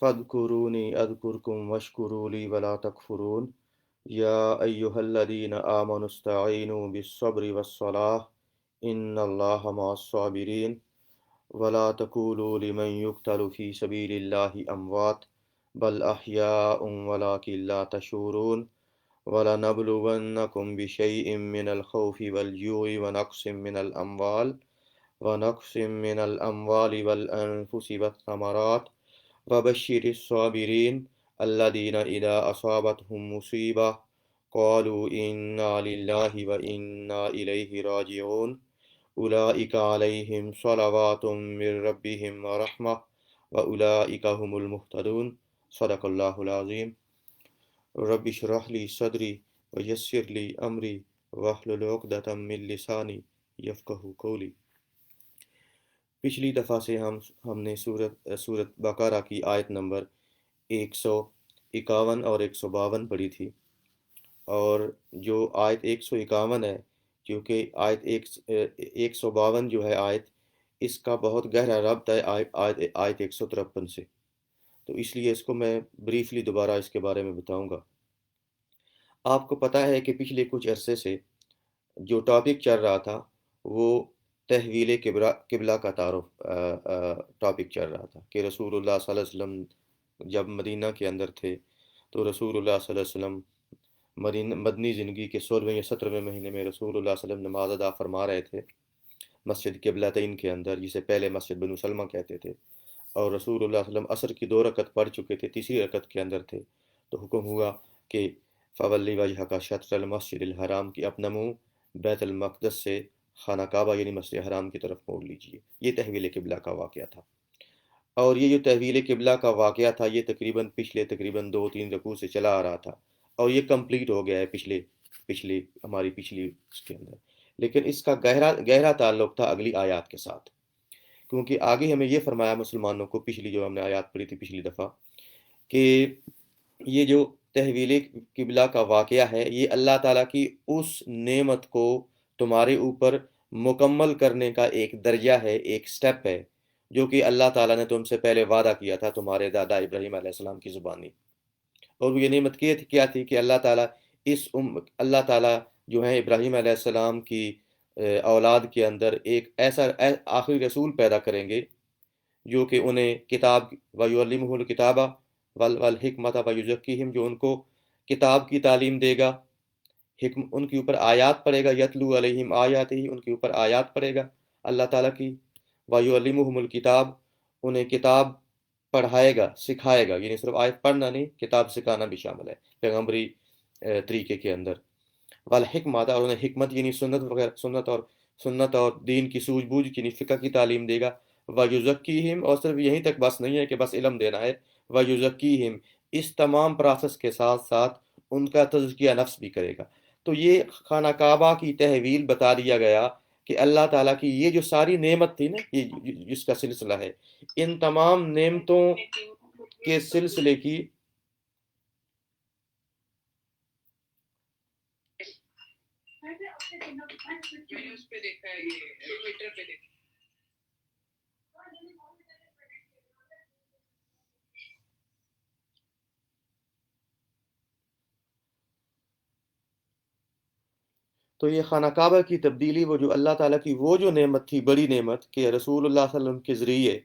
فاذکرونی اذکرکم واشکروا لی ولا تکفرون یا ایہا الذین آمنوا استعینوا بالصبر والصلاة ان اللہ مع الصابرین ولا تقولوا لمن يقتل في سبيل الله أموات بل أحياء ولكن لا تشعرون ولنبلونكم بشيء من الخوف والجوع ونقص من الأموال والأنفس والثمرات وبشر الصابرين الذين إذا أصابتهم مصيبة قالوا إنا لله وإنا إليه راجعون اولئک علیہم صلوات من ربہم ورحمہ واولئک هم المہتدون صدق اللہ العظیم رب اشرح لی صدری ویسر لی امری واحلل عقدۃ من لسانی یفقہوا قولی۔ پچھلی دفعہ سے ہم نے سورۃ بقرہ کی آیت نمبر 151 اور 152 پڑھی تھی، اور جو آیت 151 ہے، کیونکہ آیت 152 جو ہے آیت، اس کا بہت گہرا ربط ہے آیت 153 سے، تو اس لیے اس کو میں بریفلی دوبارہ اس کے بارے میں بتاؤں گا۔ آپ کو پتہ ہے کہ پچھلے کچھ عرصے سے جو ٹاپک چل رہا تھا وہ تحویل قبلہ کا تعارف ٹاپک چل رہا تھا، کہ رسول اللہ صلی اللہ علیہ وسلم جب مدینہ کے اندر تھے تو رسول اللہ صلی اللہ علیہ وسلم مدنی زندگی کے 16ویں یا 17ویں مہینے میں رسول اللہ صلی اللہ علیہ وسلم نماز ادا فرما رہے تھے مسجد قبلتین کے اندر، جسے پہلے مسجد بنو سلمہ کہتے تھے، اور رسول اللہ صلی اللہ علیہ وسلم عصر کی 2 رکعت پڑھ چکے تھے، تیسری رکعت کے اندر تھے، تو حکم ہوا کہ فولی وجہک شطر المسجد الحرام، کی اپنا منہ بیت المقدس سے خانہ کعبہ یعنی مسجد حرام کی طرف موڑ لیجیے۔ یہ تحویل قبلہ کا واقعہ تھا، اور یہ جو تحویل قبلہ کا واقعہ تھا یہ تقریباً 2-3 رکوع سے چلا آ رہا تھا، اور یہ کمپلیٹ ہو گیا ہے ہماری پچھلی اس کے اندر، لیکن اس کا گہرا تعلق تھا اگلی آیات کے ساتھ، کیونکہ آگے ہمیں یہ فرمایا مسلمانوں کو، پچھلی جو ہم نے آیات پڑھی تھی پچھلی دفعہ، کہ یہ جو تحویل قبلہ کا واقعہ ہے یہ اللہ تعالیٰ کی اس نعمت کو تمہارے اوپر مکمل کرنے کا ایک درجہ ہے، ایک سٹیپ ہے، جو کہ اللہ تعالیٰ نے تم سے پہلے وعدہ کیا تھا تمہارے دادا ابراہیم علیہ السلام کی زبانی۔ اور وہ یہ نعمت کیا تھی کہ اللہ تعالیٰ جو ہے ابراہیم علیہ السلام کی اولاد کے اندر ایک ایسا آخری رسول پیدا کریں گے جو کہ انہیں کتاب وَيُعَلِّمُهُ الْكِتَابَ وَالْحِكْمَةَ وَيُزَكِّيهِمْ، جو ان کو کتاب کی تعلیم دے گا، ان کے اوپر آیات پڑھے گا، یتلو علیہم آیاتہ، ان کے اوپر آیات پڑھے گا اللہ تعالیٰ کی، وَيُعَلِّمُهُمُ الْكِتَابَ، انہیں کتاب پڑھائے گا، سکھائے گا، یعنی صرف آیت پڑھنا نہیں، کتاب سکھانا بھی شامل ہے پیغمبری طریقے کے اندر، والحکمت، اور انہیں حکمت یعنی سنت اور دین کی سوجھ بوجھ یعنی فقہ کی تعلیم دے گا، وَيُزَكِّيهِمْ، اور صرف یہیں تک بس نہیں ہے کہ بس علم دینا ہے، وَيُزَكِّيهِمْ، اس تمام پروسیس کے ساتھ ساتھ ان کا تزکیہ نفس بھی کرے گا۔ تو یہ خانہ کعبہ کی تحویل بتا دیا گیا کہ اللہ تعالیٰ کی یہ جو ساری نعمت تھی نا، یہ جس کا سلسلہ ہے، ان تمام نعمتوں کے سلسلے کی تو یہ خانہ کعبہ کی تبدیلی، وہ جو اللہ تعالیٰ کی وہ جو نعمت تھی، بڑی نعمت، کہ رسول اللہ صلی اللہ علیہ وسلم کے ذریعے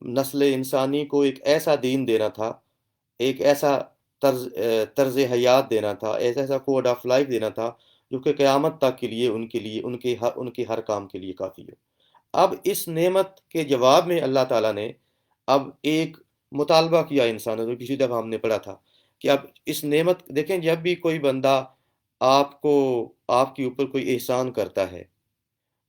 نسل انسانی کو ایک ایسا دین دینا تھا، ایک ایسا طرز حیات دینا تھا، ایسا کوڈ آف لائف دینا تھا جو کہ قیامت تک کے لیے ان کے ہر کام کے لیے کافی ہو۔ اب اس نعمت کے جواب میں اللہ تعالیٰ نے اب ایک مطالبہ کیا انسانوں سے، پچھلی دفعہ ہم نے پڑھا تھا کہ اب اس نعمت دیکھیں، جب بھی کوئی بندہ آپ کے اوپر کوئی احسان کرتا ہے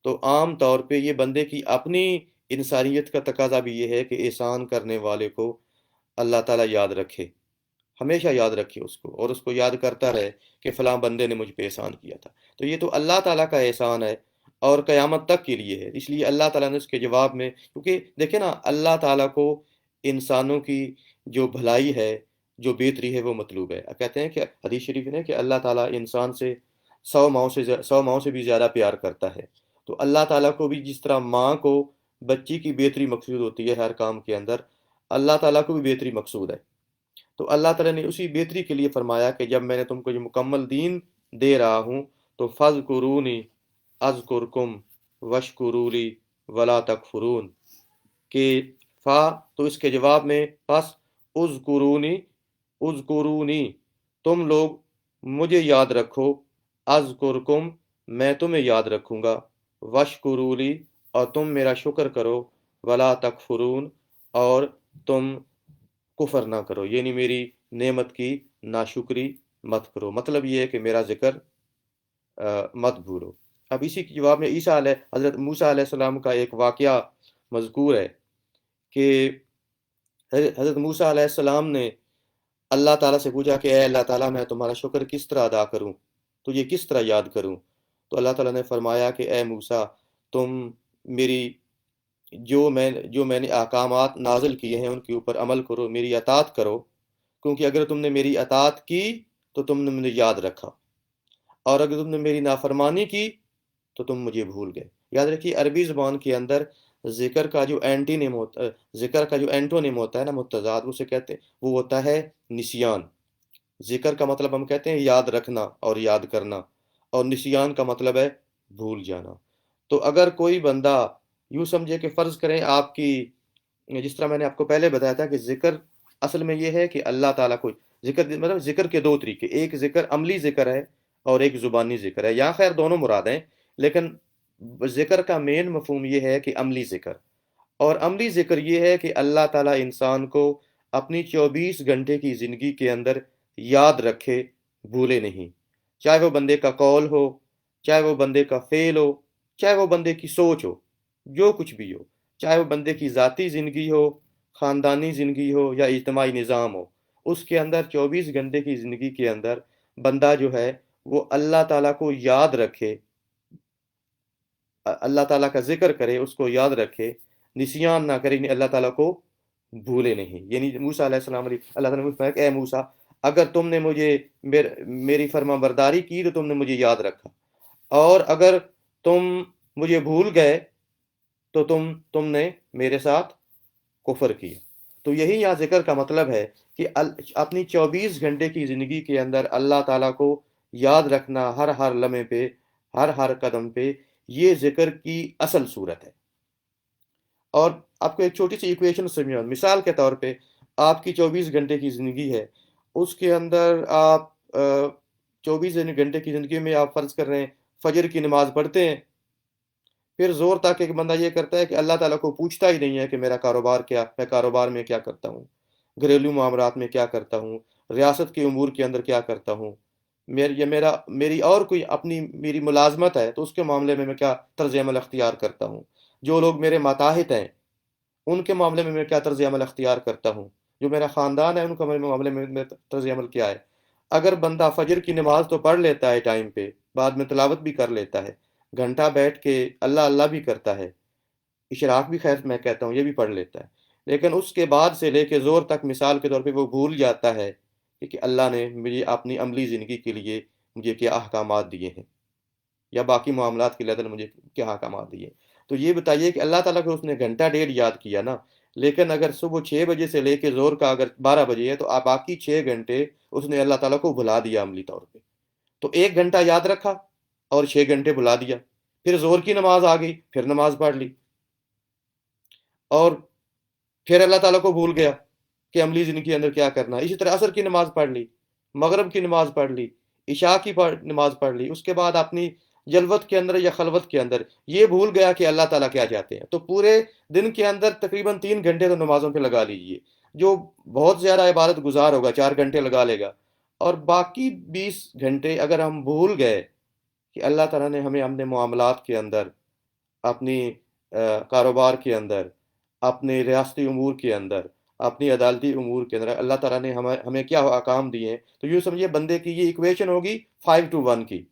تو عام طور پہ یہ بندے کی اپنی انسانیت کا تقاضا بھی یہ ہے کہ احسان کرنے والے کو اللہ تعالیٰ یاد رکھے، ہمیشہ یاد رکھے اس کو، اور اس کو یاد کرتا رہے کہ فلاں بندے نے مجھ پہ احسان کیا تھا۔ تو یہ تو اللہ تعالیٰ کا احسان ہے اور قیامت تک کے لیے ہے، اس لیے اللہ تعالیٰ نے اس کے جواب میں، کیونکہ دیکھیں نا، اللہ تعالیٰ کو انسانوں کی جو بھلائی ہے، جو بہتری ہے، وہ مطلوب ہے۔ کہتے ہیں کہ حدیث شریف ہے کہ اللہ تعالیٰ انسان سے 100 ماؤں سے بھی زیادہ پیار کرتا ہے، تو اللہ تعالیٰ کو بھی جس طرح ماں کو بچی کی بہتری مقصود ہوتی ہے ہر کام کے اندر، اللہ تعالیٰ کو بھی بہتری مقصود ہے۔ تو اللہ تعالیٰ نے اسی بہتری کے لیے فرمایا کہ جب میں نے تم کو یہ مکمل دین دے رہا ہوں تو فَاذْكُرُونِی اذکرکم واشکروا لی ولا تکفرون، کہ فا تو اس کے جواب میں پس اذکرونی اذکرونی تم لوگ مجھے یاد رکھو، اذکرکم میں تمہیں یاد رکھوں گا، واشکرولی اور تم میرا شکر کرو، ولا تکفرون اور تم کفر نہ کرو، یعنی میری نعمت کی ناشکری مت کرو، مطلب یہ ہے کہ میرا ذکر مت بھولو۔ اب اسی کے جواب میں حضرت موسیٰ علیہ السلام کا ایک واقعہ مذکور ہے کہ حضرت موسیٰ علیہ السلام نے اللہ تعالیٰ سے پوچھا کہ اے اللہ تعالیٰ میں تمہارا شکر کس طرح ادا کروں، تجھے کس طرح یاد کروں؟ تو اللہ تعالیٰ نے فرمایا کہ اے موسیٰ تم میری جو میں نے احکامات نازل کیے ہیں ان کے اوپر عمل کرو، میری اطاعت کرو، کیونکہ اگر تم نے میری اطاعت کی تو تم نے مجھے یاد رکھا، اور اگر تم نے میری نافرمانی کی تو تم مجھے بھول گئے۔ یاد رکھیے عربی زبان کے اندر ذکر کا جو اینٹونیم ہوتا ہے نا، متضاد، اسے کہتے ہیں، وہ ہوتا ہے نسیان۔ ذکر کا مطلب ہم کہتے ہیں یاد رکھنا اور یاد کرنا، اور نسیان کا مطلب ہے بھول جانا۔ تو اگر کوئی بندہ یوں سمجھے کہ فرض کریں آپ کی، جس طرح میں نے آپ کو پہلے بتایا تھا کہ ذکر اصل میں یہ ہے کہ اللہ تعالیٰ کو مطلب ذکر کے دو طریقے، ایک ذکر عملی ذکر ہے اور ایک زبانی ذکر ہے، یا خیر دونوں مراد ہیں، لیکن ذکر کا مین مفہوم یہ ہے کہ عملی ذکر، اور عملی ذکر یہ ہے کہ اللہ تعالیٰ انسان کو اپنی 24 گھنٹے کی زندگی کے اندر یاد رکھے، بھولے نہیں، چاہے وہ بندے کا قول ہو، چاہے وہ بندے کا فعل ہو، چاہے وہ بندے کی سوچ ہو، جو کچھ بھی ہو، چاہے وہ بندے کی ذاتی زندگی ہو، خاندانی زندگی ہو یا اجتماعی نظام ہو، اس کے اندر 24 گھنٹے کی زندگی کے اندر بندہ جو ہے وہ اللہ تعالیٰ کو یاد رکھے، اللہ تعالیٰ کا ذکر کرے، اس کو یاد رکھے، نسیان نہ کرے، یعنی اللہ تعالیٰ کو بھولے نہیں۔ یعنی موسیٰ علیہ السلام اللہ تعالیٰ نے فرمایا کہ اے موسیٰ اگر تم نے میری فرما برداری کی تو تم نے مجھے یاد رکھا، اور اگر تم مجھے بھول گئے تو تم نے میرے ساتھ کفر کیا۔ تو یہی یہاں ذکر کا مطلب ہے کہ اپنی 24 گھنٹے کی زندگی کے اندر اللہ تعالیٰ کو یاد رکھنا، ہر لمحے پہ، ہر قدم پہ، یہ ذکر کی اصل صورت ہے۔ اور آپ کو ایک چھوٹی سی ایکویشن سمجھاؤں، مثال کے طور پہ آپ کی 24 گھنٹے کی زندگی ہے، اس کے اندر آپ 24 گھنٹے کی زندگی میں آپ فرض کر رہے ہیں فجر کی نماز پڑھتے ہیں، پھر زور تک ایک بندہ یہ کرتا ہے کہ اللہ تعالیٰ کو پوچھتا ہی نہیں ہے کہ میرا کاروبار کیا، میں کاروبار میں کیا کرتا ہوں، گھریلو معاملات میں کیا کرتا ہوں، ریاست کے امور کے اندر کیا کرتا ہوں، میری اور کوئی میری ملازمت ہے تو اس کے معاملے میں کیا طرز عمل اختیار کرتا ہوں، جو لوگ میرے ماتحت ہیں ان کے معاملے میں کیا طرز عمل اختیار کرتا ہوں، جو میرا خاندان ہے ان کے معاملے میں طرز عمل کیا ہے۔ اگر بندہ فجر کی نماز تو پڑھ لیتا ہے ٹائم پہ، بعد میں تلاوت بھی کر لیتا ہے، گھنٹہ بیٹھ کے اللہ اللہ بھی کرتا ہے، اشراق بھی خیر میں کہتا ہوں یہ بھی پڑھ لیتا ہے، لیکن اس کے بعد سے لے کے زور تک مثال کے طور پہ وہ بھول جاتا ہے کہ اللہ نے مجھے اپنی عملی زندگی کے لیے مجھے کیا احکامات دیے ہیں، یا باقی معاملات کے لیے مجھے کیا احکامات دیے۔ تو یہ بتائیے کہ اللہ تعالیٰ کو اس نے گھنٹہ ڈیڑھ یاد کیا نا، لیکن اگر صبح 6 بجے سے لے کے زور کا اگر 12 بجے ہے تو آپ باقی 6 گھنٹے اس نے اللہ تعالیٰ کو بھلا دیا عملی طور پہ۔ تو 1 گھنٹہ یاد رکھا اور 6 گھنٹے بھلا دیا، پھر زور کی نماز آ گئی، پھر نماز پڑھ لی، اور پھر اللہ تعالیٰ کو بھول گیا کہ عملی زندگی کے اندر کیا کرنا ہے۔ اسی طرح عصر کی نماز پڑھ لی، مغرب کی نماز پڑھ لی، عشاء کی نماز پڑھ لی، اس کے بعد اپنی جلوت کے اندر یا خلوت کے اندر یہ بھول گیا کہ اللہ تعالیٰ کیا چاہتے ہیں، تو پورے دن کے اندر تقریباً 3 گھنٹے تو نمازوں پہ لگا لیجئے، جو بہت زیادہ عبادت گزار ہوگا 4 گھنٹے لگا لے گا، اور باقی 20 گھنٹے اگر ہم بھول گئے کہ اللہ تعالیٰ نے ہمیں اپنے معاملات کے اندر، اپنی کاروبار کے اندر، اپنے ریاستی امور کے اندر، اپنی عدالتی امور کے اندر اللہ تعالیٰ نے ہمیں کیا احکام دیے ہیں، تو یوں سمجھیے بندے کی یہ ایکویشن ہوگی 5 to 1 کی،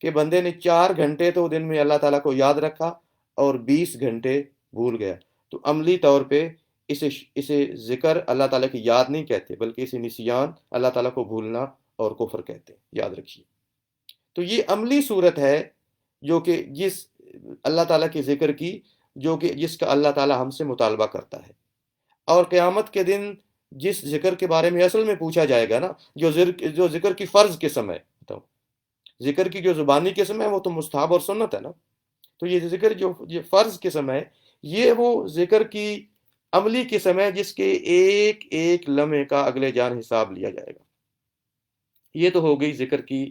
کہ بندے نے 4 گھنٹے تو دن میں اللہ تعالیٰ کو یاد رکھا اور 20 گھنٹے بھول گیا۔ تو عملی طور پہ اسے ذکر اللہ تعالیٰ کی یاد نہیں کہتے، بلکہ اسے نسیان، اللہ تعالیٰ کو بھولنا اور کفر کہتے ہیں، یاد رکھیے۔ تو یہ عملی صورت ہے جو کہ جس اللہ تعالیٰ کے ذکر کی، جو کہ جس کا اللہ تعالیٰ ہم سے مطالبہ کرتا ہے۔ اور قیامت کے دن جس ذکر کے بارے میں اصل میں پوچھا جائے گا نا، جو ذکر کی فرض قسم ہے، تو ذکر کی جو زبانی قسم ہے وہ تو مستحب اور سنت ہے نا، تو یہ ذکر جو یہ فرض قسم ہے، یہ وہ ذکر کی عملی قسم ہے جس کے ایک ایک لمحے کا اگلے جان حساب لیا جائے گا۔ یہ تو ہو گئی ذکر کی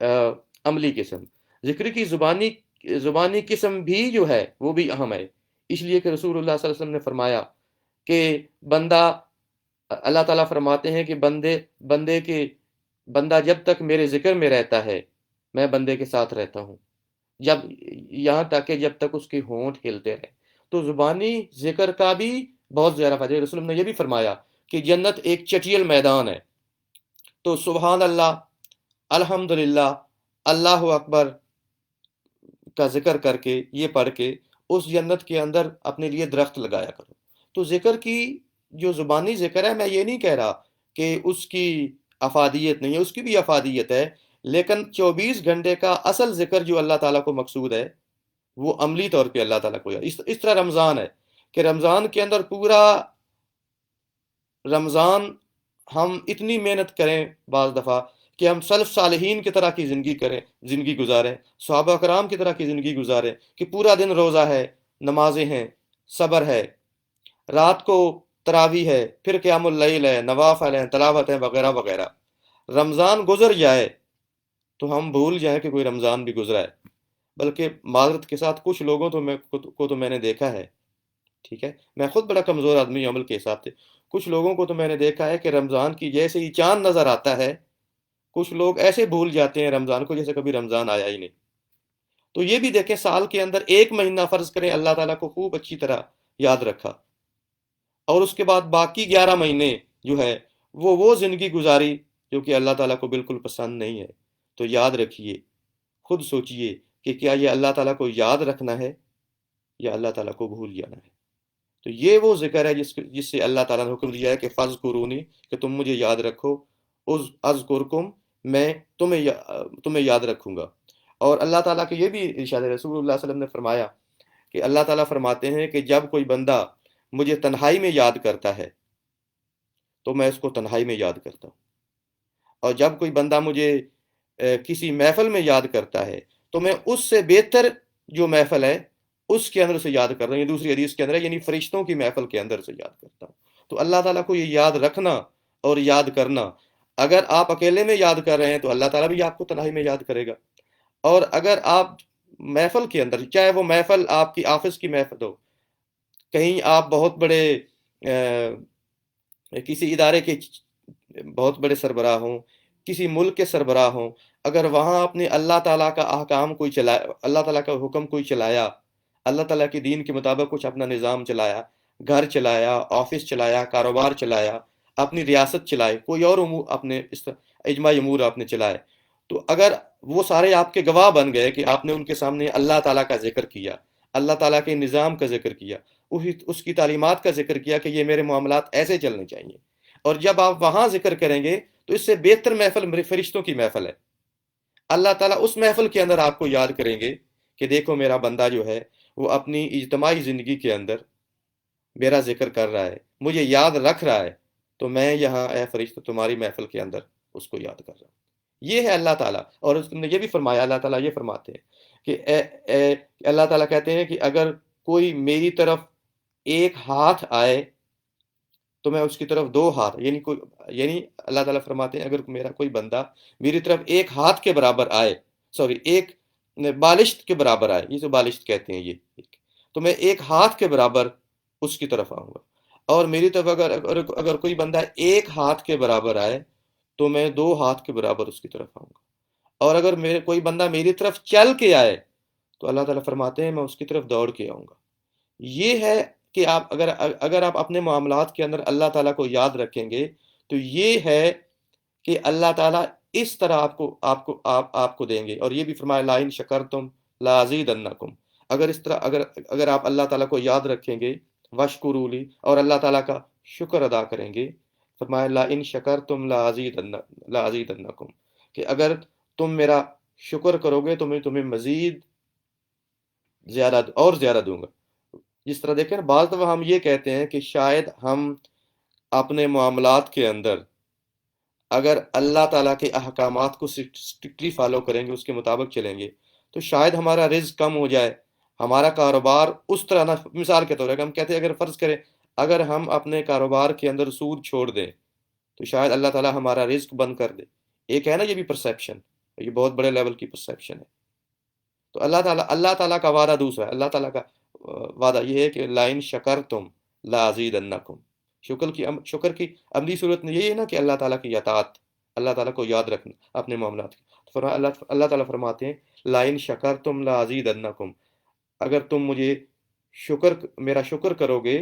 عملی قسم۔ ذکر کی زبانی قسم بھی جو ہے وہ بھی اہم ہے، اس لیے کہ رسول اللہ صلی اللہ علیہ وسلم نے فرمایا کہ بندہ، اللہ تعالیٰ فرماتے ہیں کہ بندہ جب تک میرے ذکر میں رہتا ہے میں بندے کے ساتھ رہتا ہوں، جب یہاں تک کہ جب تک اس کے ہونٹ ہلتے رہے۔ تو زبانی ذکر کا بھی بہت زیادہ فائدہ ہے۔ رسول اللہ نے یہ بھی فرمایا کہ جنت ایک چٹیل میدان ہے، تو سبحان اللہ، الحمدللہ، اللہ اکبر کا ذکر کر کے، یہ پڑھ کے اس جنت کے اندر اپنے لیے درخت لگایا کرو۔ تو ذکر کی جو زبانی ذکر ہے، میں یہ نہیں کہہ رہا کہ اس کی افادیت نہیں ہے، اس کی بھی افادیت ہے، لیکن 24 گھنٹے کا اصل ذکر جو اللہ تعالیٰ کو مقصود ہے وہ عملی طور پہ اللہ تعالیٰ کو ہے۔ اس طرح رمضان ہے کہ رمضان کے اندر پورا رمضان ہم اتنی محنت کریں بعض دفعہ کہ ہم سلف صالحین کی طرح کی زندگی گزاریں، صحابہ کرام کی طرح کی زندگی گزاریں، کہ پورا دن روزہ ہے، نمازیں ہیں، صبر ہے، رات کو تراویح ہے، پھر قیام اللیل ہے، نوافل ہیں، تلاوت ہیں، وغیرہ وغیرہ۔ رمضان گزر جائے تو ہم بھول جائیں کہ کوئی رمضان بھی گزرا ہے، بلکہ معذرت کے ساتھ کچھ لوگوں کو تو میں نے دیکھا ہے، ٹھیک ہے، میں خود بڑا کمزور آدمی ہوں عمل کے حساب سے، کچھ لوگوں کو تو میں نے دیکھا ہے کہ رمضان کی جیسے ہی چاند نظر آتا ہے کچھ لوگ ایسے بھول جاتے ہیں رمضان کو جیسے کبھی رمضان آیا ہی نہیں۔ تو یہ بھی دیکھیں، سال کے اندر ایک مہینہ فرض کریں اللہ تعالیٰ کو خوب اچھی طرح یاد رکھا، اور اس کے بعد باقی 11 مہینے جو ہے وہ زندگی گزاری جو کہ اللہ تعالیٰ کو بالکل پسند نہیں ہے۔ تو یاد رکھیے، خود سوچئے کہ کیا یہ اللہ تعالیٰ کو یاد رکھنا ہے یا اللہ تعالیٰ کو بھول جانا ہے۔ تو یہ وہ ذکر ہے جس سے اللہ تعالیٰ نے حکم دیا ہے کہ فَاذْکُرُونِی، کہ تم مجھے یاد رکھو، اذکرکم، میں تمہیں یاد رکھوں گا۔ اور اللہ تعالیٰ کے یہ بھی ارشاد ہے، رسول اللہ صلی اللہ علیہ وسلم نے فرمایا کہ اللہ تعالیٰ فرماتے ہیں کہ جب کوئی بندہ مجھے تنہائی میں یاد کرتا ہے تو میں اس کو تنہائی میں یاد کرتا ہوں، اور جب کوئی بندہ مجھے کسی محفل میں یاد کرتا ہے تو میں اس سے بہتر جو محفل ہے اس کے اندر سے یاد کرتا ہوں۔ یہ دوسری حدیث کے اندر ہے، یعنی فرشتوں کی محفل کے اندر سے یاد کرتا ہوں۔ تو اللہ تعالیٰ کو یہ یاد رکھنا اور یاد کرنا، اگر آپ اکیلے میں یاد کر رہے ہیں تو اللہ تعالیٰ بھی آپ کو تنہائی میں یاد کرے گا، اور اگر آپ محفل کے اندر، چاہے وہ محفل آپ کی آفس کی محفل ہو، کہیں آپ بہت بڑے کسی ادارے کے بہت بڑے سربراہ ہوں، کسی ملک کے سربراہ ہوں، اگر وہاں اپنے اللہ تعالیٰ کا احکام کوئی چلایا، اللہ تعالیٰ کا حکم کوئی چلایا، اللہ تعالیٰ کے دین کے مطابق کچھ اپنا نظام چلایا، گھر چلایا، آفس چلایا، کاروبار چلایا، اپنی ریاست چلائے، کوئی اور امور اپنے اجتماعی امور آپ نے چلائے، تو اگر وہ سارے آپ کے گواہ بن گئے کہ آپ نے ان کے سامنے اللہ تعالیٰ کا ذکر کیا، اللہ تعالیٰ کے نظام کا ذکر کیا، اس کی تعلیمات کا ذکر کیا کہ یہ میرے معاملات ایسے چلنے چاہیے، اور جب آپ وہاں ذکر کریں گے تو اس سے بہتر محفل فرشتوں کی محفل ہے۔ اللہ تعالیٰ اس محفل کے اندر آپ کو یاد کریں گے کہ دیکھو میرا بندہ جو ہے وہ اپنی اجتماعی زندگی کے اندر میرا ذکر کر رہا ہے، مجھے یاد رکھ رہا ہے، تو میں یہاں اے فرشتہ تمہاری محفل کے اندر اس کو یاد کر رہا ہوں۔ یہ ہے اللہ تعالیٰ، اور اس نے یہ بھی فرمایا، اللہ تعالیٰ یہ فرماتے ہیں کہ اللہ تعالیٰ کہتے ہیں کہ اگر کوئی میری طرف ایک ہاتھ آئے تو میں اس کی طرف 2 ہاتھ، یعنی اللہ تعالیٰ فرماتے ہیں اگر میرا کوئی بندہ میری طرف ایک ہاتھ کے برابر آئے، ایک بالشت کے برابر آئے، یہ جو بالشت کہتے ہیں یہ، تو میں ایک ہاتھ کے برابر اس کی طرف آؤں گا، اور میری طرف اگر کوئی بندہ ایک ہاتھ کے برابر آئے تو میں 2 ہاتھ کے برابر اس کی طرف آؤں گا، اور اگر کوئی بندہ میری طرف چل کے آئے تو اللہ تعالیٰ فرماتے ہیں میں اس کی طرف دوڑ کے آؤں گا۔ یہ ہے کہ آپ اگر آپ اپنے معاملات کے اندر اللہ تعالیٰ کو یاد رکھیں گے تو یہ ہے کہ اللہ تعالیٰ اس طرح آپ کو دیں گے، اور یہ بھی فرمایا لَئِن شَكَرْتُمْ لَأَزِيدَنَّكُمْ، اگر آپ اللہ تعالیٰ کو یاد رکھیں گے، وَاشْكُرُوا لِي، اور اللہ تعالیٰ کا شکر ادا کریں گے، فرمایا لَئِن شَكَرْتُمْ لَأَزِيدَنَّكُمْ، کہ اگر تم میرا شکر کرو گے تو میں تمہیں مزید زیادہ دوں گا۔ جس طرح دیکھیں نا، بعض دفعہ ہم یہ کہتے ہیں کہ شاید ہم اپنے معاملات کے اندر اگر اللہ تعالیٰ کے احکامات کو اسٹرکٹلی فالو کریں گے، اس کے مطابق چلیں گے، تو شاید ہمارا رزق کم ہو جائے، ہمارا کاروبار اس طرح نہ، مثال کے طور پر ہم کہتے ہیں اگر فرض کریں اگر ہم اپنے کاروبار کے اندر سود چھوڑ دیں تو شاید اللہ تعالیٰ ہمارا رزق بند کر دے۔ ایک ہے نا یہ بھی پرسیپشن، یہ بہت بڑے لیول کی پرسیپشن ہے۔ تو اللہ تعالیٰ کا وعدہ دوسرا ہے۔ اللہ تعالیٰ کا وعدہ یہ ہے کہ لَإِن شَكَرْتُمْ لَأَزِيدَنَّكُمْ۔ شکر کی عملی صورت میں یہی ہے نا کہ اللہ تعالیٰ کی اطاعت، اللہ تعالیٰ کو یاد رکھنا اپنے معاملات کی۔ اللہ تعالیٰ فرماتے ہیں لَإِن شَكَرْتُمْ لَأَزِيدَنَّكُمْ، اگر تم مجھے میرا شکر کرو گے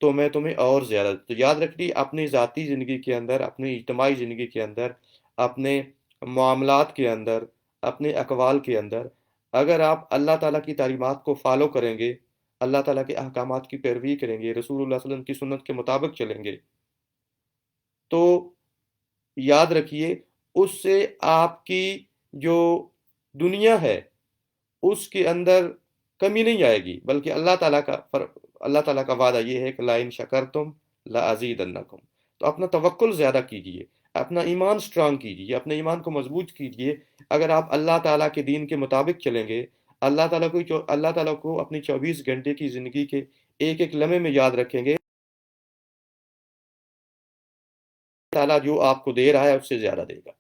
تو میں تمہیں اور زیادہ۔ تو یاد رکھیے اپنی ذاتی زندگی کے اندر، اپنی اجتماعی زندگی کے اندر، اپنے معاملات کے اندر، اپنے اقوال کے اندر، اگر آپ اللہ تعالیٰ کی تعلیمات کو فالو کریں گے، اللہ تعالیٰ کے احکامات کی پیروی کریں گے، رسول اللہ صلی اللہ علیہ وسلم کی سنت کے مطابق چلیں گے، تو یاد رکھیے اس سے آپ کی جو دنیا ہے اس کے اندر کمی نہیں آئے گی، بلکہ اللہ تعالیٰ کا وعدہ یہ ہے کہ لَإِن شَكَرْتُمْ لَأَزِيدَنَّكُمْ۔ تو اپنا توکل زیادہ کیجیے، اپنا ایمان سٹرانگ کیجیے، اپنے ایمان کو مضبوط کیجیے۔ اگر آپ اللہ تعالیٰ کے دین کے مطابق چلیں گے، اللہ تعالیٰ کو اپنی 24 گھنٹے کی زندگی کے ایک ایک لمحے میں یاد رکھیں گے، تعالیٰ جو آپ کو دے رہا ہے اس سے زیادہ دے گا۔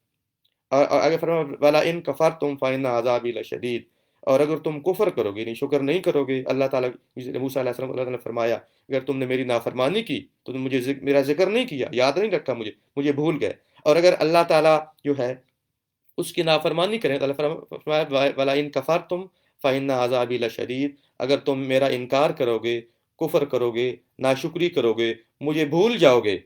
اور اگر فرمایا وَلَئِن كَفَرْتُمْ فَإِنَّ عَذَابِي لَشَدِيدٌ، اور اگر تم کفر کرو گے، یعنی شکر نہیں کرو گے، اللہ تعالیٰ موسیٰ علیہ السلام، اللہ تعالیٰ نے فرمایا اگر تم نے میری نافرمانی کی تو تم میرا ذکر نہیں کیا، یاد نہیں رکھا مجھے بھول گئے، اور اگر اللہ تعالیٰ جو ہے اس کی نافرمانی کریں تو اللہ فرمایا وَلَئِن كَفَرْتُمْ فَإِنَّ عَذَابِي لَشَدِيدٌ، اگر تم میرا انکار کرو گے، کفر کرو گے، ناشکری کرو گے، مجھے بھول جاؤ گے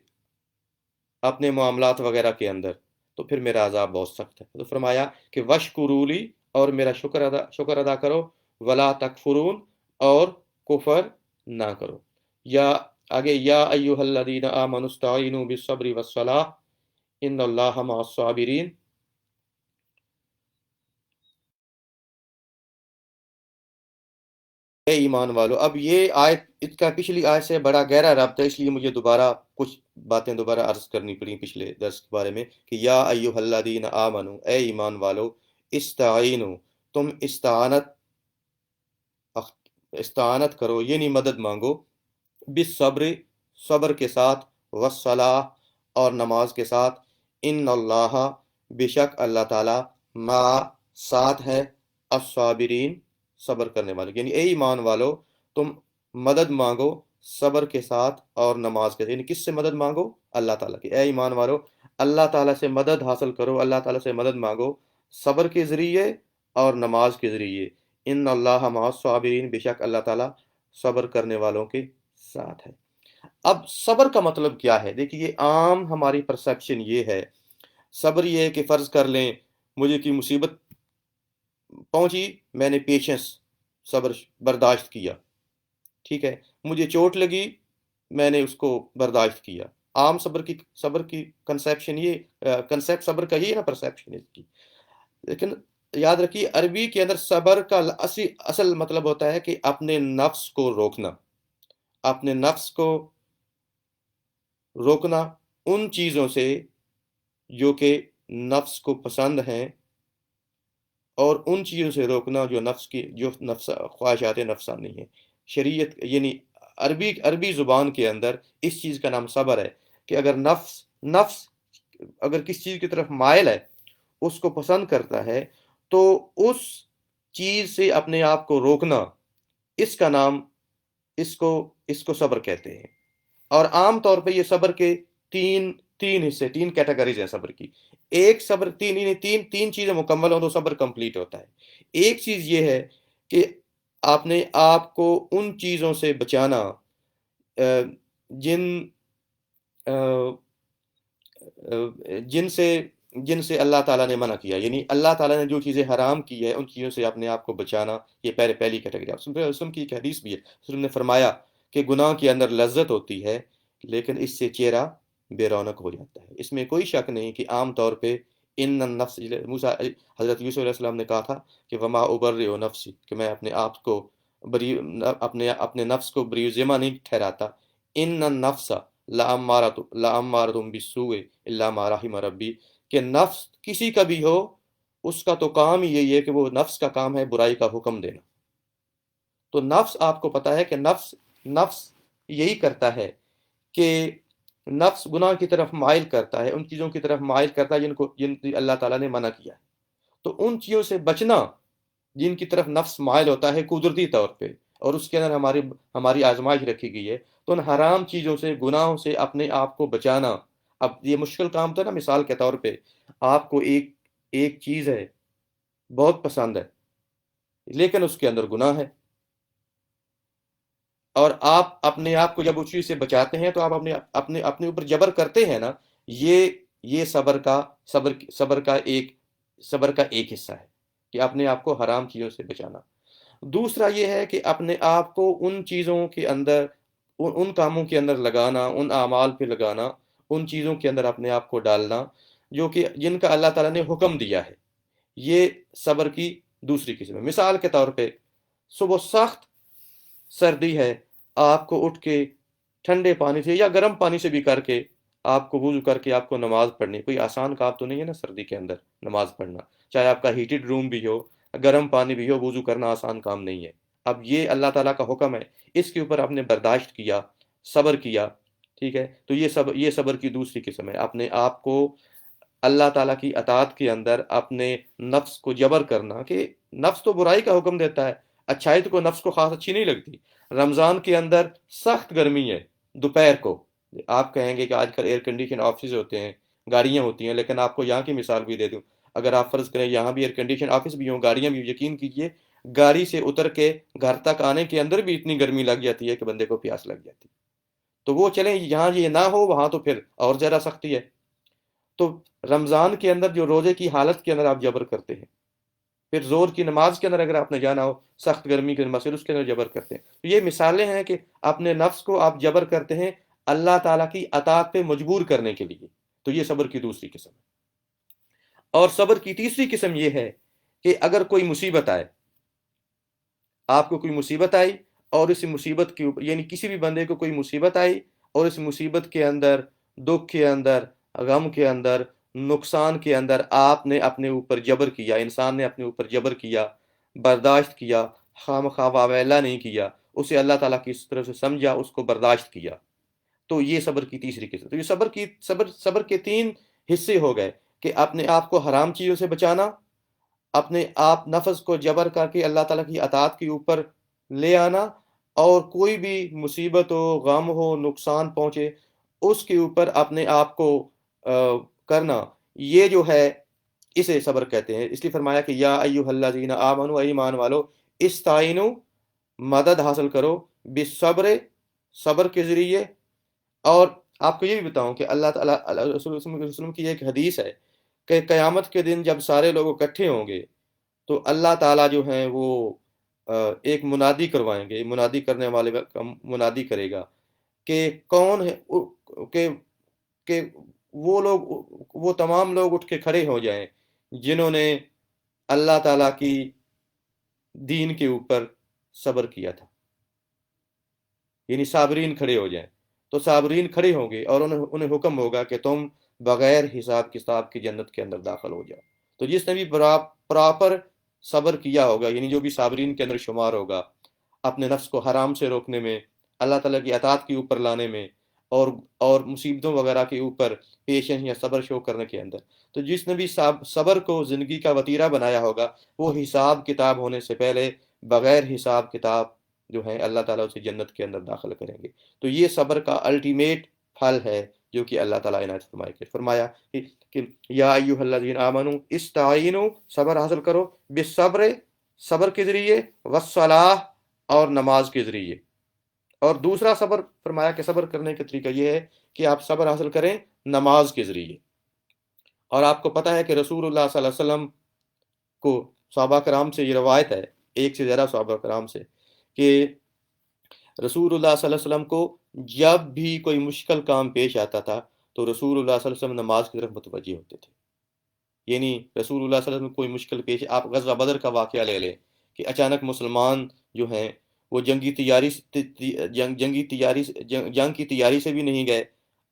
اپنے معاملات وغیرہ کے اندر، تو پھر میرا عذاب بہت سخت ہے۔ تو فرمایا کہ وَاشْكُرُوا لِي، اور میرا شکر ادا کرو، وَلَا تَكْفُرُونَ، اور کفر نہ کرو۔ یا آگے یا ایھا الذین آمنوا استعینوا بالصبر والصلاۃ ان اللہ مع الصابرین۔ اے ایمان والو، اب یہ آیت اس کا پچھلی آیت سے بڑا گہرا ربط ہے، اس لیے مجھے کچھ باتیں دوبارہ عرض کرنی پڑیں پچھلے درس کے بارے میں، کہ یا ایھا الذین آمنوا، اے ایمان والو، استعینوا، تم استعانت کرو، یعنی مدد مانگو، بالصبر، صبر کے ساتھ، والصلاۃ، اور نماز کے ساتھ، ان اللہ، بے شک اللہ تعالیٰ، مع، ساتھ ہے، الصابرین، صبر کرنے والے، یعنی اے ایمان والو تم مدد مانگو صبر کے ساتھ اور نماز کے ساتھ، یعنی کس سے مدد مانگو؟ اللہ تعالیٰ کی۔ اے ایمان والو اللہ تعالیٰ سے مدد حاصل کرو، اللہ تعالیٰ سے مدد مانگو صبر کے ذریعے اور نماز کے ذریعے، ان اللہ مع الصابرین، بے شک اللہ تعالیٰ صبر کرنے والوں کے ساتھ ہے۔ اب صبر کا مطلب کیا ہے؟ دیکھیے عام ہماری پرسیپشن یہ ہے، صبر یہ ہے کہ فرض کر لیں مجھے کی مصیبت پہنچی، میں نے پیشنس، صبر برداشت کیا، ٹھیک ہے، مجھے چوٹ لگی، میں نے اس کو برداشت کیا۔ عام صبر کی کنسیپشن یہ کنسیپٹ صبر کا ہی ہے نا، پرسیپشن اس کی۔ لیکن یاد رکھیے عربی کے اندر صبر کا اصل مطلب ہوتا ہے کہ اپنے نفس کو روکنا، اپنے نفس کو روکنا ان چیزوں سے جو کہ نفس کو پسند ہیں، اور ان چیزوں سے روکنا جو خواہشات نفسانی ہیں۔ شریعت یعنی عربی زبان کے اندر اس چیز کا نام صبر ہے، کہ اگر نفس اگر کس چیز کی طرف مائل ہے، اس کو پسند کرتا ہے، تو اس چیز سے اپنے آپ کو روکنا، اس کا نام اس کو صبر کہتے ہیں۔ اور عام طور پہ یہ صبر کے تین حصے، تین کیٹیگریز ہیں صبر کی۔ ایک صبر تین چیزیں مکمل ہوں تو صبر کمپلیٹ ہوتا ہے۔ ایک چیز یہ ہے کہ آپ نے آپ کو ان چیزوں سے بچانا جن سے اللہ تعالیٰ نے منع کیا، یعنی اللہ تعالیٰ نے جو چیزیں حرام کی ہے ان چیزوں سے اپنے آپ کو بچانا، یہ پہلی کیٹیگری۔ رسول کی ایک حدیث بھی ہے، رسول نے فرمایا کہ گناہ کے اندر لذت ہوتی ہے لیکن اس سے چہرہ بے رونق ہو جاتا ہے۔ اس میں کوئی شک نہیں کہ عام طور پہ ان النفس، حضرت یوسف علیہ السلام نے کہا تھا کہ وما ابرئ نفسی، کہ میں اپنے آپ کو بری اپنے اپنے نفس کو بری ذمہ نہیں ٹھہراتا. ان النفس لامارۃ بالسوء الا ما رحم ربی، کہ نفس کسی کا بھی ہو اس کا تو کام ہی یہی ہے کہ وہ نفس کا کام ہے برائی کا حکم دینا. تو نفس آپ کو پتا ہے کہ نفس یہی کرتا ہے کہ نفس گناہ کی طرف مائل کرتا ہے، ان چیزوں کی طرف مائل کرتا ہے جن کی اللہ تعالیٰ نے منع کیا ہے. تو ان چیزوں سے بچنا جن کی طرف نفس مائل ہوتا ہے قدرتی طور پہ، اور اس کے اندر ہماری آزمائش رکھی گئی ہے، تو ان حرام چیزوں سے، گناہوں سے اپنے آپ کو بچانا. اب یہ مشکل کام تو نا، مثال کے طور پہ آپ کو ایک چیز ہے بہت پسند ہے لیکن اس کے اندر گناہ ہے، اور آپ اپنے آپ کو جب اس چیز سے بچاتے ہیں تو آپ اپنے اوپر جبر کرتے ہیں نا. یہ صبر کا ایک حصہ ہے کہ اپنے آپ کو حرام چیزوں سے بچانا. دوسرا یہ ہے کہ اپنے آپ کو ان چیزوں کے اندر، ان کاموں کے اندر لگانا، ان اعمال پہ لگانا، ان چیزوں کے اندر اپنے آپ کو ڈالنا جو کہ جن کا اللہ تعالیٰ نے حکم دیا ہے. یہ صبر کی دوسری قسم ہے. مثال کے طور پہ صبح سخت سردی ہے، آپ کو اٹھ کے ٹھنڈے پانی سے یا گرم پانی سے بھی کر کے آپ کو وضو کر کے آپ کو نماز پڑھنی، کوئی آسان کام تو نہیں ہے نا سردی کے اندر نماز پڑھنا. چاہے آپ کا ہیٹڈ روم بھی ہو، گرم پانی بھی ہو، وضو کرنا آسان کام نہیں ہے. اب یہ اللہ تعالیٰ کا حکم ہے، اس کے اوپر آپ نے برداشت کیا، صبر کیا. ٹھیک ہے، تو یہ صبر کی دوسری قسم ہے. اپنے آپ کو اللہ تعالیٰ کی اطاعت کے اندر اپنے نفس کو جبر کرنا، کہ نفس تو برائی کا حکم دیتا ہے، اچھائی تو کو نفس کو خاص اچھی نہیں لگتی. رمضان کے اندر سخت گرمی ہے دوپہر کو، آپ کہیں گے کہ آج کل ایئر کنڈیشن آفس ہوتے ہیں، گاڑیاں ہوتی ہیں، لیکن آپ کو یہاں کی مثال بھی دے دوں. اگر آپ فرض کریں یہاں بھی ایئر کنڈیشن آفس بھی ہوں، گاڑیاں بھی، یقین کیجئے گاڑی سے اتر کے گھر تک آنے کے اندر بھی اتنی گرمی لگ جاتی ہے کہ بندے کو پیاس لگ جاتی. تو وہ چلیں یہاں یہ نہ ہو، وہاں تو پھر اور زیادہ سختی ہے. تو رمضان کے اندر جو روزے کی حالت کے اندر آپ جبر کرتے ہیں، پھر زور کی نماز کے اندر اگر آپ نے جانا ہو سخت گرمی کے نماز، پھر اس کے اندر جبر کرتے ہیں. تو یہ مثالیں ہیں کہ اپنے نفس کو آپ جبر کرتے ہیں اللہ تعالیٰ کی اطاعت پہ مجبور کرنے کے لیے. تو یہ صبر کی دوسری قسم ہے. اور صبر کی تیسری قسم یہ ہے کہ اگر کوئی مصیبت آئے، آپ کو کوئی مصیبت آئی، اور اس مصیبت کے اوپر، یعنی کسی بھی بندے کو کوئی مصیبت آئی، اور اس مصیبت کے اندر، دکھ کے اندر، غم کے اندر، نقصان کے اندر آپ نے اپنے اوپر جبر کیا، انسان نے اپنے اوپر جبر کیا، برداشت کیا، خام خواہ واویلا نہیں کیا، اسے اللہ تعالیٰ کی طرف سے سمجھا، اس کو برداشت کیا. تو یہ صبر کی تیسری قسم. تو یہ صبر کے تین حصے ہو گئے کہ اپنے آپ کو حرام چیزوں سے بچانا، اپنے آپ نفس کو جبر کر کے اللہ تعالیٰ کی اطاعت کے اوپر لے آنا، اور کوئی بھی مصیبت ہو، غم ہو، نقصان پہنچے، اس کے اوپر اپنے آپ کو کرنا. یہ جو ہے اسے صبر کہتے ہیں. اس لیے فرمایا کہ یا ایھا الذین آمنوا، اے ایمان والو، استعینوا، مدد حاصل کرو، بالصبر، صبر کے ذریعے. اور آپ کو یہ بھی بتاؤں کہ اللہ تعالیٰ رسول اللہ صلی اللہ علیہ وسلم کی ایک حدیث ہے کہ قیامت کے دن جب سارے لوگ اکٹھے ہوں گے تو اللہ تعالیٰ جو ہیں وہ ایک منادی کروائیں گے، منادی کرنے والے منادی کرے گا کہ کون ہے، کہ کہ وہ تمام لوگ اٹھ کے کھڑے ہو جائیں جنہوں نے اللہ تعالیٰ کی دین کے اوپر صبر کیا تھا، یعنی صابرین کھڑے ہو جائیں. تو صابرین کھڑے ہوں گے اور انہیں حکم ہوگا کہ تم بغیر حساب کتاب کی جنت کے اندر داخل ہو جاؤ. تو جس نے بھی پراپر صبر کیا ہوگا، یعنی جو بھی صابرین کے اندر شمار ہوگا، اپنے نفس کو حرام سے روکنے میں، اللہ تعالیٰ کی اطاعت کے اوپر لانے میں، اور مصیبتوں وغیرہ کے اوپر پیشنس یا صبر شو کرنے کے اندر، تو جس نے بھی صبر کو زندگی کا وتیرہ بنایا ہوگا، وہ حساب کتاب ہونے سے پہلے بغیر حساب کتاب جو ہے اللہ تعالیٰ اسے جنت کے اندر داخل کریں گے. تو یہ صبر کا الٹیمیٹ پھل ہے جو کہ اللہ تعالیٰ عنایت فرمایا کہ یا ایھا الذین آمنوا استعینوا، صبر حاصل کرو، بالصبر، صبر کے ذریعے، والصلاۃ، اور نماز کے ذریعے. اور دوسرا صبر فرمایا کہ صبر کرنے کا طریقہ یہ ہے کہ آپ صبر حاصل کریں نماز کے ذریعے. اور آپ کو پتہ ہے کہ رسول اللہ صلی اللہ علیہ وسلم کو، صحابہ کرام سے یہ روایت ہے، ایک سے زیادہ صحابہ کرام سے، کہ رسول اللہ صلی اللہ علیہ وسلم کو جب بھی کوئی مشکل کام پیش آتا تھا تو رسول اللہ صلی اللہ علیہ وسلم نماز کی طرف متوجہ ہوتے تھے. یعنی رسول اللہ صلی اللہ علیہ وسلم کوئی مشکل پیش، آپ غزوہ بدر کا واقعہ لے لیں کہ اچانک مسلمان جو ہیں وہ جنگ کی تیاری سے بھی نہیں گئے،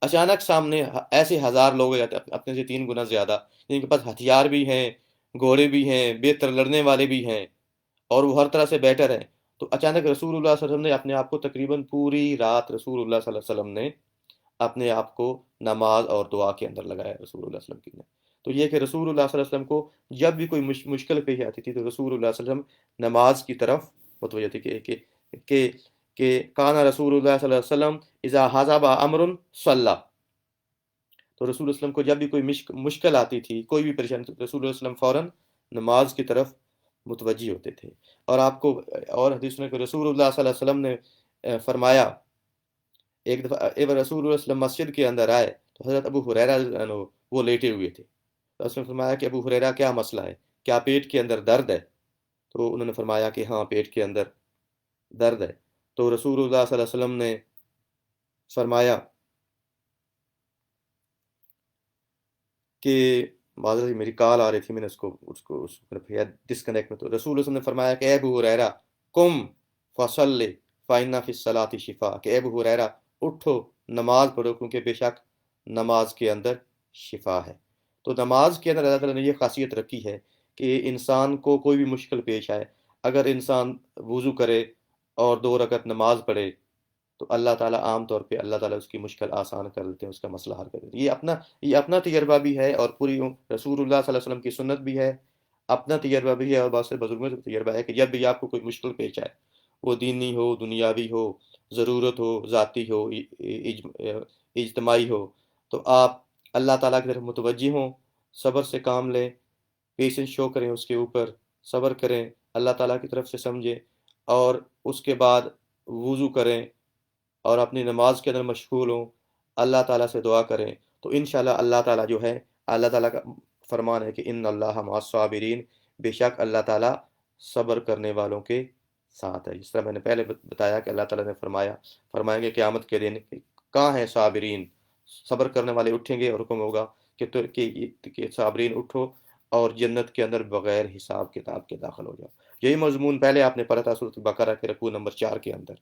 اچانک سامنے ایسے ہزار لوگ آتے اپنے سے 3 گنا زیادہ، جن کے پاس ہتھیار بھی ہیں، گھوڑے بھی ہیں، بہتر لڑنے والے بھی ہیں، اور وہ ہر طرح سے بیٹر ہیں۔ تو اچانک رسول اللہ صلی اللہ علیہ وسلم نے اپنے آپ کو تقریباً پوری رات رسول اللہ صلی اللہ علیہ وسلم نے اپنے آپ کو نماز اور دعا کے اندر لگایا رسول اللہ صلی اللہ علیہ وسلم نے۔ تو یہ کہ رسول اللہ صلی اللہ علیہ وسلم کو جب بھی کوئی مشکل پیش آتی تھی تو رسول اللہ صلی اللہ علیہ وسلم نماز کی طرف متوجہ تھی کہ کہ کان رسول اللہ صلی اللہ علیہ وسلم اذا حضب امر صلی، تو رسول اللہ علیہ وسلم کو جب بھی کوئی مشکل آتی تھی، کوئی بھی پریشانی، تو رسول اللہ علیہ وسلم فوراً نماز کی طرف متوجہ ہوتے تھے۔ اور آپ کو اور حدیث میں کہ رسول اللہ صلی اللہ علیہ وسلم نے فرمایا، ایک دفعہ رسول اللہ صلی اللہ علیہ وسلم مسجد کے اندر آئے تو حضرت ابو ہریرہ رضی اللہ عنہ وہ لیٹے ہوئے تھے، تو اس نے فرمایا کہ ابو ہریرہ کیا مسئلہ ہے، کیا پیٹ کے اندر درد ہے؟ تو انہوں نے فرمایا کہ ہاں پیٹ کے اندر درد ہے۔ تو رسول اللہ صلی اللہ علیہ وسلم نے فرمایا کہ معذرت میری کال آ رہی تھی، میں نے اس کو ڈسکنیکٹ میں، تو رسول اللہ صلی اللہ علیہ وسلم نے فرمایا کہ اے ابو ہریرہ قم فصلی فإن فی الصلاۃ شفاء، کہ اے ابو ہریرہ اٹھو نماز پڑھو کیونکہ بے شک نماز کے اندر شفا ہے۔ تو نماز کے اندر اللہ تعالیٰ نے یہ خاصیت رکھی ہے کہ انسان کو کوئی بھی مشکل پیش آئے، اگر انسان وضو کرے اور 2 رکعت نماز پڑھے تو اللہ تعالیٰ عام طور پہ اللہ تعالیٰ اس کی مشکل آسان کر دیتے ہیں، اس کا مسئلہ حل کر دیتے ہیں۔ یہ اپنا تجربہ بھی ہے، اور پوری رسول اللہ صلی اللہ علیہ وسلم کی سنت بھی ہے، اپنا تجربہ بھی ہے، اور بہت سے بزرگوں سے تجربہ ہے کہ جب بھی آپ کو کوئی مشکل پیش آئے، وہ دینی ہو، دنیاوی ہو، ضرورت ہو، ذاتی ہو، اجتماعی ہو، تو آپ اللہ تعالیٰ کی طرف متوجہ ہوں، صبر سے کام لیں، پیشنس شو کریں، اس کے اوپر صبر کریں، اللہ تعالیٰ کی طرف سے سمجھیں، اور اس کے بعد وضو کریں اور اپنی نماز کے اندر مشغول ہوں، اللہ تعالیٰ سے دعا کریں، تو انشاءاللہ اللہ تعالیٰ جو ہے، اللہ تعالیٰ کا فرمان ہے کہ ان اللہ مع الصابرین، بے شک اللہ تعالیٰ صبر کرنے والوں کے ساتھ ہے۔ جس طرح میں نے پہلے بتایا کہ اللہ تعالیٰ نے فرمائیں گے قیامت کے دن کہاں ہیں صابرین، صبر کرنے والے اٹھیں گے اور حکم ہوگا کہ صابرین اٹھو اور جنت کے اندر بغیر حساب کتاب کے داخل ہو جاؤ۔ یہی مضمون پہلے آپ نے پڑھا تھا سورۃ البقرہ کے رکوع نمبر 4 کے اندر،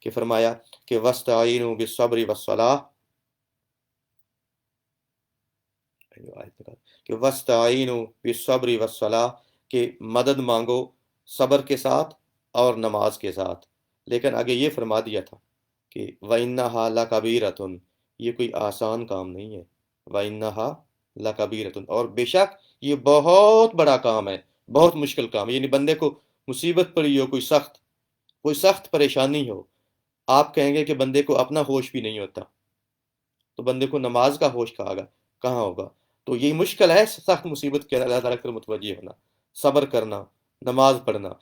کہ فرمایا کہ وَاسْتَعِینُوا بِالصَّبْرِ وَالصَّلَاةِ، کہ وَاسْتَعِینُوا بِالصَّبْرِ وَالصَّلَاةِ، کہ مدد مانگو صبر کے ساتھ اور نماز کے ساتھ۔ لیکن آگے یہ فرما دیا تھا کہ وَإِنَّهَا لَكَبِيرَةٌ، یہ کوئی آسان کام نہیں ہے، وَإِنَّهَا لَكَبِيرَةٌ، اور بے شک یہ بہت بڑا کام ہے، بہت مشکل کام ہے۔ یعنی بندے کو مصیبت پڑی ہو، کوئی سخت پریشانی ہو، آپ کہیں گے کہ بندے کو اپنا ہوش بھی نہیں ہوتا، تو بندے کو نماز کا ہوش کہاں ہوگا؟ تو یہ مشکل ہے سخت مصیبت کے اللہ تعالیٰ کی متوجہ ہونا، صبر کرنا، نماز پڑھنا۔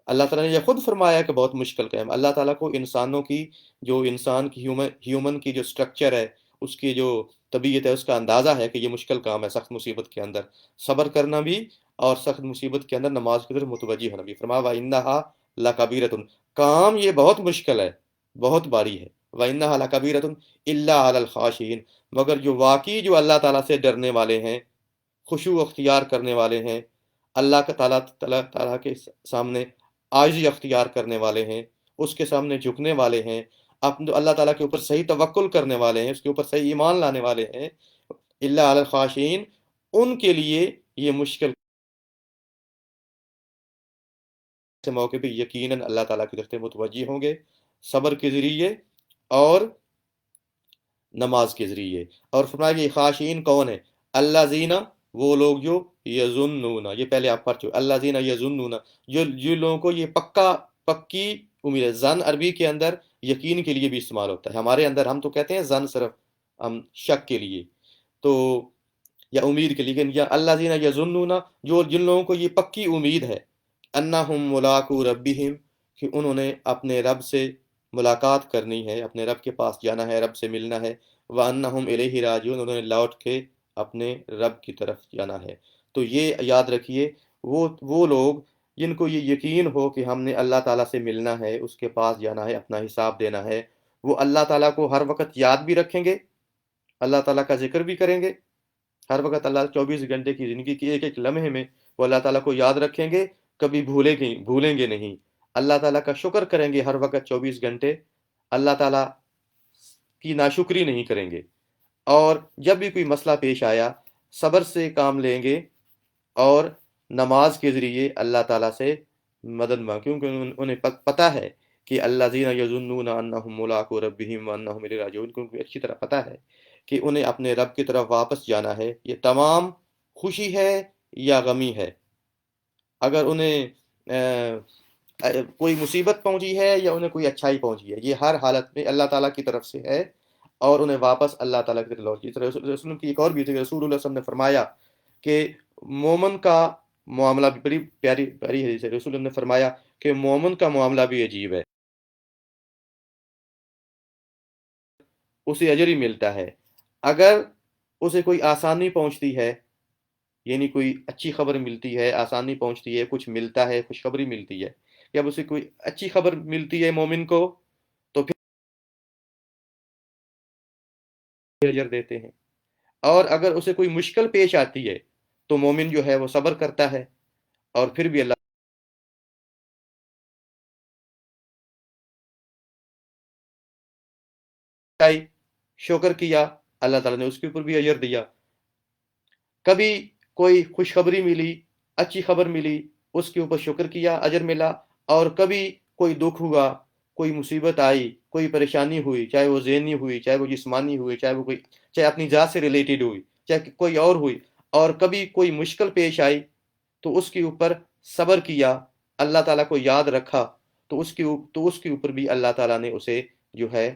اللہ تعالیٰ نے یہ خود فرمایا کہ بہت مشکل کام ہے۔ اللہ تعالیٰ کو انسانوں کی جو انسان کی ہیومن کی جو سٹرکچر ہے، اس کی جو طبیعت ہے، اس کا اندازہ ہے کہ یہ مشکل کام ہے سخت مصیبت کے اندر صبر کرنا بھی، اور سخت مصیبت کے اندر نماز کی طرف متوجہ ہونا بھی۔ فرمایا وَإِنَّهَا لَكَبِيرَةٌ، کام یہ بہت مشکل ہے، بہت باری ہے۔ وَإِنَّهَا لَكَبِيرَةٌ إِلَّا عَلَى الْخَاشِعِينَ، مگر جو واقعی جو اللہ تعالیٰ سے ڈرنے والے ہیں، خشوع اختیار کرنے والے ہیں، اللہ کا تعالیٰ کے سامنے عاجزی اختیار کرنے والے ہیں، اس کے سامنے جھکنے والے ہیں، اللہ تعالیٰ کے اوپر صحیح توکل کرنے والے ہیں، اس کے اوپر صحیح ایمان لانے والے ہیں، الا علی الخاشعین، ان کے لیے یہ مشکل سے موقع پہ یقیناً اللہ تعالیٰ کی طرف متوجہ ہوں گے، صبر کے ذریعے اور نماز کے ذریعے۔ اور فرمایا کہ یہ خاشعین کون ہے؟ اللہ زینہ، وہ لوگ جو یظنون، یہ پہلے آپ پڑھ چکے، اللہ زینہ یظنون، جو لوگوں کو یہ پکی امید ہے۔ زن عربی کے اندر یقین کے لیے بھی استعمال ہوتا ہے، ہمارے اندر ہم تو کہتے ہیں زن صرف ہم شک کے لیے، تو یا امید کے لیے، یا اللہ زینہ یظنون، جن لوگوں کو یہ پکی امید ہے، انہم ملاقو ربہم، کہ انہوں نے اپنے رب سے ملاقات کرنی ہے، اپنے رب کے پاس جانا ہے، رب سے ملنا ہے، وَأَنَّهُمْ إِلَيْهِ رَاجِعُونَ، انہوں نے لوٹ کے اپنے رب کی طرف جانا ہے۔ تو یہ یاد رکھیے، وہ لوگ جن کو یہ یقین ہو کہ ہم نے اللہ تعالیٰ سے ملنا ہے، اس کے پاس جانا ہے، اپنا حساب دینا ہے، وہ اللہ تعالیٰ کو ہر وقت یاد بھی رکھیں گے، اللہ تعالیٰ کا ذکر بھی کریں گے، ہر وقت اللہ 24 گھنٹے کی زندگی کی ایک ایک لمحے میں وہ اللہ تعالیٰ کو یاد رکھیں گے، کبھی بھولیں گے نہیں، اللہ تعالیٰ کا شکر کریں گے ہر وقت 24 گھنٹے، اللہ تعالیٰ کی ناشکری نہیں کریں گے، اور جب بھی کوئی مسئلہ پیش آیا صبر سے کام لیں گے، اور نماز کے ذریعے اللہ تعالیٰ سے مدد مانگ، کیونکہ انہیں پتہ ہے کہ الذین یظنون انہم ملاقو ربہم وانہم الیہ راجعون، کیونکہ اچھی طرح پتہ ہے کہ انہیں اپنے رب کی طرف واپس جانا ہے۔ یہ تمام خوشی ہے یا غمی ہے، اگر انہیں کوئی مصیبت پہنچی ہے یا انہیں کوئی اچھائی پہنچی ہے، یہ ہر حالت میں اللہ تعالیٰ کی طرف سے ہے، اور انہیں واپس اللہ تعالیٰ کی طرف لوٹ۔ رسول کی ایک اور بھی تھی، رسول اللہ صلی اللہ علیہ وسلم نے فرمایا کہ مومن کا معاملہ بھی، بڑی پیاری پیاری حدیث ہے، رسول اللہ نے فرمایا کہ مومن کا معاملہ بھی عجیب ہے، اسے اجر ہی ملتا ہے اگر اسے کوئی آسانی پہنچتی ہے، یعنی کوئی اچھی خبر ملتی ہے، آسانی پہنچتی ہے، کچھ ملتا ہے، خوشخبری ملتی ہے، جب اسے کوئی اچھی خبر ملتی ہے مومن کو تو پھر اجر دیتے ہیں، اور اگر اسے کوئی مشکل پیش آتی ہے تو مومن جو ہے وہ صبر کرتا ہے، اور پھر بھی اللہ تعالیٰ شکر کیا، اللہ تعالیٰ نے اس کے اوپر بھی اجر دیا۔ کبھی کوئی خوشخبری ملی، اچھی خبر ملی، اس کے اوپر شکر کیا، اجر ملا، اور کبھی کوئی دکھ ہوا، کوئی مصیبت آئی، کوئی پریشانی ہوئی، چاہے وہ ذہنی ہوئی، چاہے وہ جسمانی ہوئی، چاہے اپنی ذات سے ریلیٹڈ ہوئی، چاہے کوئی اور ہوئی، اور کبھی کوئی مشکل پیش آئی تو اس کے اوپر صبر کیا، اللہ تعالیٰ کو یاد رکھا، تو اس کے اوپر بھی اللہ تعالیٰ نے اسے جو ہے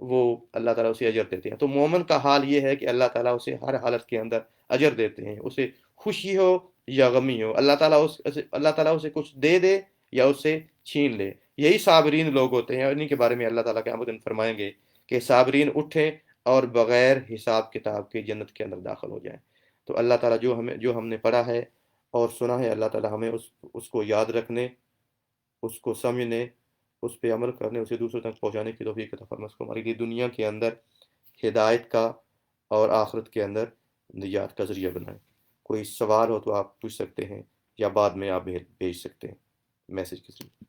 وہ اللہ تعالیٰ اسے اجر دیتے ہیں۔ تو مومن کا حال یہ ہے کہ اللہ تعالیٰ اسے ہر حالت کے اندر اجر دیتے ہیں، اسے خوشی ہو یا غمی ہو، اللہ تعالیٰ اسے کچھ دے دے یا اس سے چھین لے۔ یہی صابرین لوگ ہوتے ہیں، اور انہیں کے بارے میں اللہ تعالیٰ قیامت میں فرمائیں گے کہ صابرین اٹھیں اور بغیر حساب کتاب کے جنت کے اندر داخل ہو جائیں۔ تو اللہ تعالیٰ جو ہم نے پڑھا ہے اور سنا ہے، اللہ تعالیٰ ہمیں اس کو یاد رکھنے، اس کو سمجھنے، اس پہ عمل کرنے، اسے دوسروں تک پہنچانے کی توفیق عطا فرمائے، اس کو ہمارے لیے دنیا کے اندر ہدایت کا اور آخرت کے اندر نجات کا ذریعہ بنائے۔ کوئی سوال ہو تو آپ پوچھ سکتے ہیں، یا بعد میں آپ بھیج سکتے ہیں میسج کے ذریعے۔